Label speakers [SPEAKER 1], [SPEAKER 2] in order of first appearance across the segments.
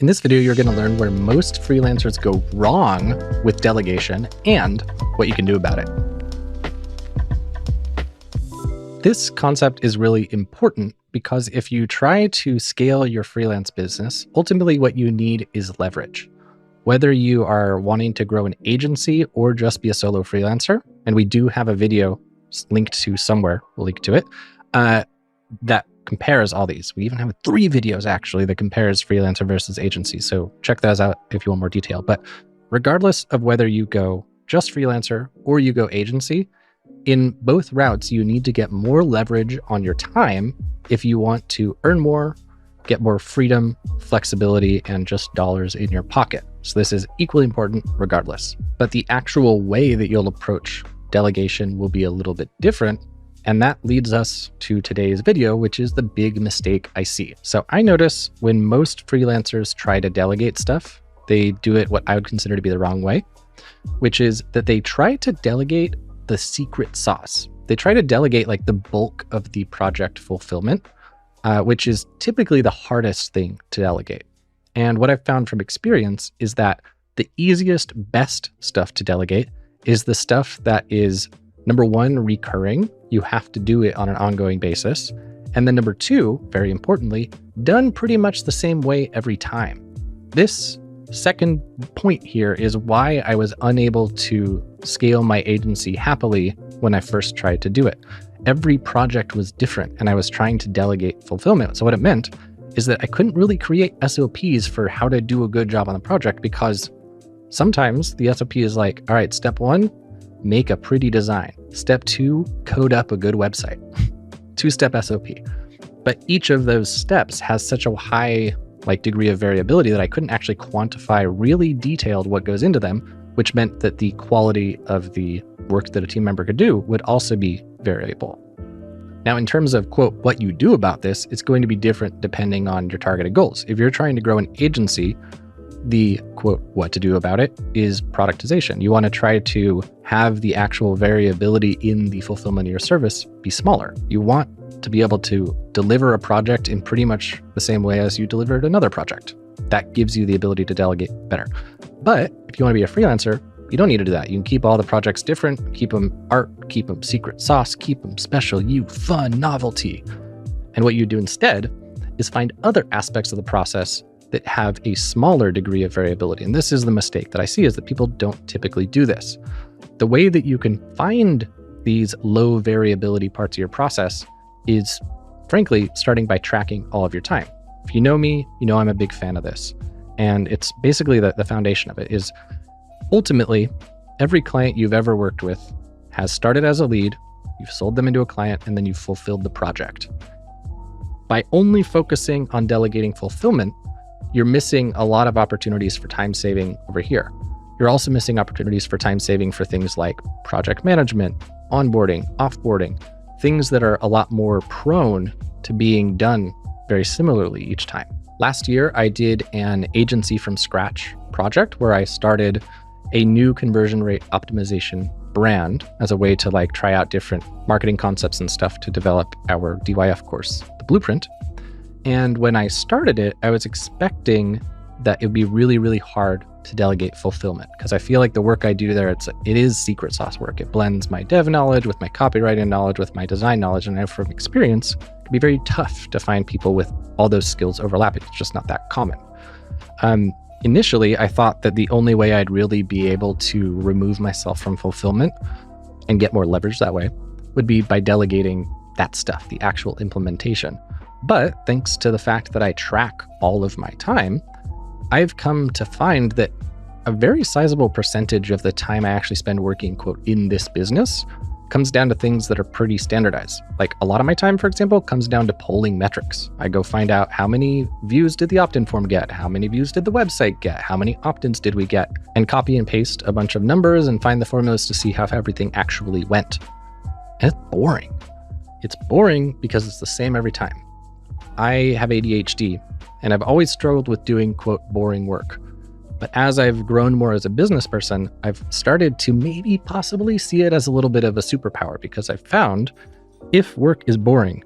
[SPEAKER 1] In this video, you're going to learn where most freelancers go wrong with delegation and what you can do about it. This concept is really important because if you try to scale your freelance business, ultimately what you need is leverage. Whether you are wanting to grow an agency or just be a solo freelancer, and we do have a video linked to somewhere, we'll link to it, that compares all these. We even have 3 videos actually that compares freelancer versus agency. So check those out if you want more detail. But regardless of whether you go just freelancer or you go agency, in both routes, you need to get more leverage on your time if you want to earn more, get more freedom, flexibility, and just dollars in your pocket. So this is equally important regardless. But the actual way that you'll approach delegation will be a little bit different. And that leads us to today's video, which is the big mistake I see. So I notice when most freelancers try to delegate stuff, they do it what I would consider to be the wrong way, which is that they try to delegate the secret sauce. They try to delegate like the bulk of the project fulfillment, which is typically the hardest thing to delegate. And what I've found from experience is that the easiest, best stuff to delegate is the stuff that is, number 1, recurring. You have to do it on an ongoing basis. And then number 2, very importantly, done pretty much the same way every time. This second point here is why I was unable to scale my agency happily when I first tried to do it. Every project was different and I was trying to delegate fulfillment. So what it meant is that I couldn't really create SOPs for how to do a good job on the project because sometimes the SOP is like, all right, step 1, make a pretty design. Step 2, code up a good website. 2-step SOP. But each of those steps has such a high degree of variability that I couldn't actually quantify really detailed what goes into them, which meant that the quality of the work that a team member could do would also be variable. Now, in terms of, quote, what you do about this, it's going to be different depending on your targeted goals. If you're trying to grow an agency, the quote, what to do about it is productization. You want to try to have the actual variability in the fulfillment of your service be smaller. You want to be able to deliver a project in pretty much the same way as you delivered another project. That gives you the ability to delegate better. But if you want to be a freelancer, you don't need to do that. You can keep all the projects different, keep them art, keep them secret sauce, keep them special, fun, novelty. And what you do instead is find other aspects of the process that have a smaller degree of variability. And this is the mistake that I see, is that people don't typically do this. The way that you can find these low variability parts of your process is, frankly, starting by tracking all of your time. If you know me, you know I'm a big fan of this. And it's basically the foundation of it is ultimately every client you've ever worked with has started as a lead, you've sold them into a client, and then you've fulfilled the project. By only focusing on delegating fulfillment, you're missing a lot of opportunities for time saving over here. You're also missing opportunities for time saving for things like project management, onboarding, offboarding, things that are a lot more prone to being done very similarly each time. Last year, I did an agency from scratch project where I started a new conversion rate optimization brand as a way to try out different marketing concepts and stuff to develop our DYF course, The Blueprint. And when I started it, I was expecting that it would be really, really hard to delegate fulfillment because I feel like the work I do there, it is secret sauce work. It blends my dev knowledge with my copywriting knowledge with my design knowledge. And I know from experience, it can be very tough to find people with all those skills overlapping. It's just not that common. Initially, I thought that the only way I'd really be able to remove myself from fulfillment and get more leverage that way would be by delegating that stuff, the actual implementation. But thanks to the fact that I track all of my time, I've come to find that a very sizable percentage of the time I actually spend working, quote, in this business comes down to things that are pretty standardized. Like a lot of my time, for example, comes down to polling metrics. I go find out how many views did the opt-in form get? How many views did the website get? How many opt-ins did we get? And copy and paste a bunch of numbers and find the formulas to see how everything actually went. And it's boring. It's boring because it's the same every time. I have ADHD and I've always struggled with doing, quote, boring work. But as I've grown more as a business person, I've started to maybe possibly see it as a little bit of a superpower because I've found if work is boring,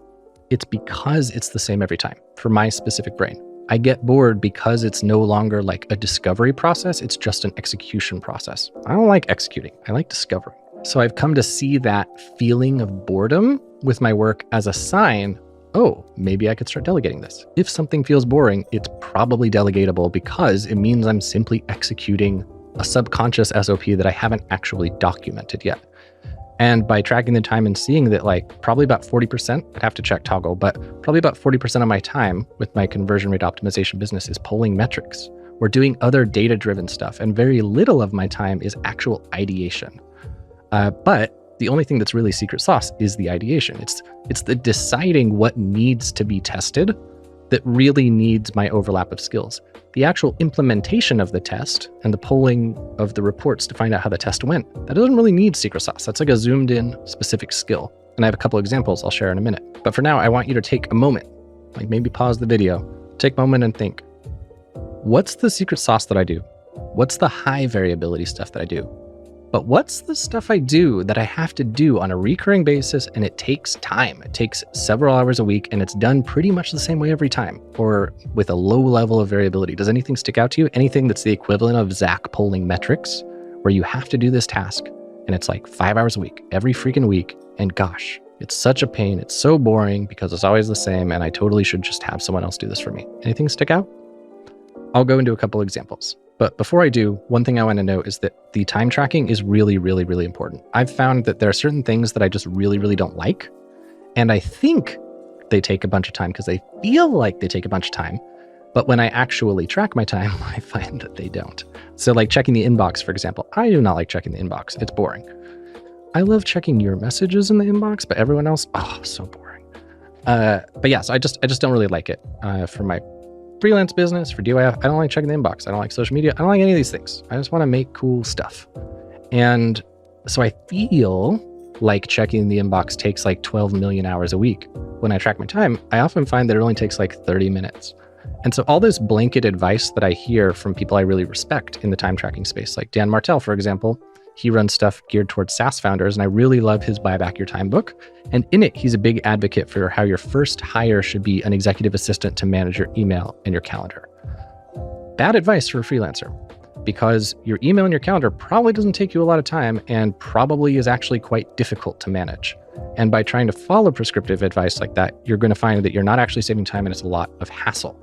[SPEAKER 1] it's because it's the same every time for my specific brain. I get bored because it's no longer like a discovery process. It's just an execution process. I don't like executing. I like discovering. So I've come to see that feeling of boredom with my work as a sign, oh, maybe I could start delegating this. If something feels boring, it's probably delegatable because it means I'm simply executing a subconscious SOP that I haven't actually documented yet. And by tracking the time and seeing that like probably about 40%, I'd have to check Toggle, but probably about 40% of my time with my conversion rate optimization business is pulling metrics. We're doing other data-driven stuff, and very little of my time is actual ideation. But the only thing that's really secret sauce is the ideation. It's the deciding what needs to be tested that really needs my overlap of skills. The actual implementation of the test and the pulling of the reports to find out how the test went, that doesn't really need secret sauce. That's like a zoomed in specific skill. And I have a couple examples I'll share in a minute. But for now, I want you to take a moment, like maybe pause the video, take a moment and think, what's the secret sauce that I do? What's the high variability stuff that I do? But what's the stuff I do that I have to do on a recurring basis and it takes time? It takes several hours a week and it's done pretty much the same way every time or with a low level of variability. Does anything stick out to you? Anything that's the equivalent of Zach polling metrics where you have to do this task and it's like 5 hours a week, every freaking week. And gosh, it's such a pain. It's so boring because it's always the same and I totally should just have someone else do this for me. Anything stick out? I'll go into a couple examples. But before I do, one thing I want to note is that the time tracking is really, really, really important. I've found that there are certain things that I just really, really don't like. And I think they take a bunch of time because they feel like they take a bunch of time. But when I actually track my time, I find that they don't. So like checking the inbox, for example, I do not like checking the inbox. It's boring. I love checking your messages in the inbox, but everyone else, oh, so boring. But yeah, so I just don't really like it for my freelance business, for DIY. I don't like checking the inbox. I don't like social media. I don't like any of these things. I just want to make cool stuff. And so I feel like checking the inbox takes like 12 million hours a week. When I track my time, I often find that it only takes like 30 minutes. And so all this blanket advice that I hear from people I really respect in the time tracking space, like Dan Martell, for example, he runs stuff geared towards SaaS founders, and I really love his Buy Back Your Time book. And in it, he's a big advocate for how your first hire should be an executive assistant to manage your email and your calendar. Bad advice for a freelancer, because your email and your calendar probably doesn't take you a lot of time and probably is actually quite difficult to manage. And by trying to follow prescriptive advice like that, you're going to find that you're not actually saving time and it's a lot of hassle.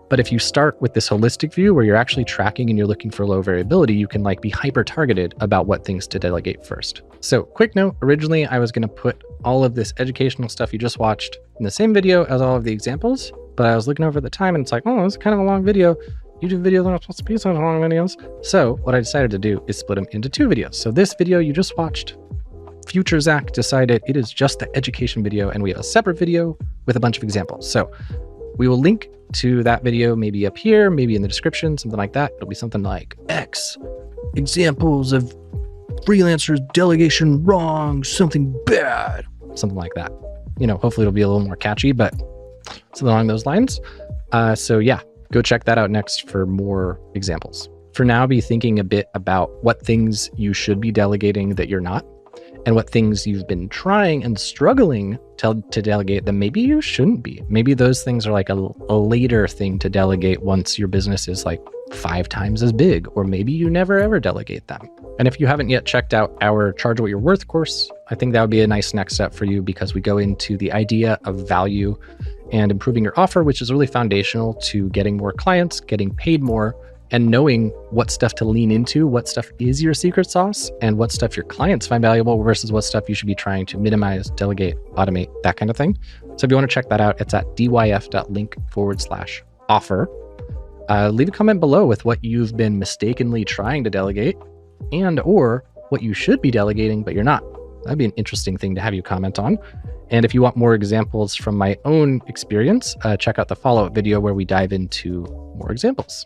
[SPEAKER 1] But if you start with this holistic view where you're actually tracking and you're looking for low variability, you can like be hyper targeted about what things to delegate first. So quick note, originally I was going to put all of this educational stuff you just watched in the same video as all of the examples, but I was looking over the time and it's like, oh, this is kind of a long video. YouTube videos aren't supposed to be such long videos. So what I decided to do is split them into 2 videos. So this video you just watched, future Zach decided it is just the education video and we have a separate video with a bunch of examples. So we will link to that video maybe up here, maybe in the description, something like that. It'll be something like X examples of freelancers delegation wrong, something bad, something like that. You know, hopefully it'll be a little more catchy, but something along those lines. So yeah, go check that out next for more examples. For now, be thinking a bit about what things you should be delegating that you're not, and what things you've been trying and struggling to delegate that maybe you shouldn't be. Maybe those things are like a later thing to delegate once your business is like 5 times as big, or maybe you never ever delegate them. And if you haven't yet checked out our Charge What You're Worth course, I think that would be a nice next step for you because we go into the idea of value and improving your offer, which is really foundational to getting more clients, getting paid more, and knowing what stuff to lean into, what stuff is your secret sauce, and what stuff your clients find valuable versus what stuff you should be trying to minimize, delegate, automate, that kind of thing. So if you want to check that out, it's at dyf.link/offer. Leave a comment below with what you've been mistakenly trying to delegate and or what you should be delegating, but you're not. That'd be an interesting thing to have you comment on. And if you want more examples from my own experience, check out the follow-up video where we dive into more examples.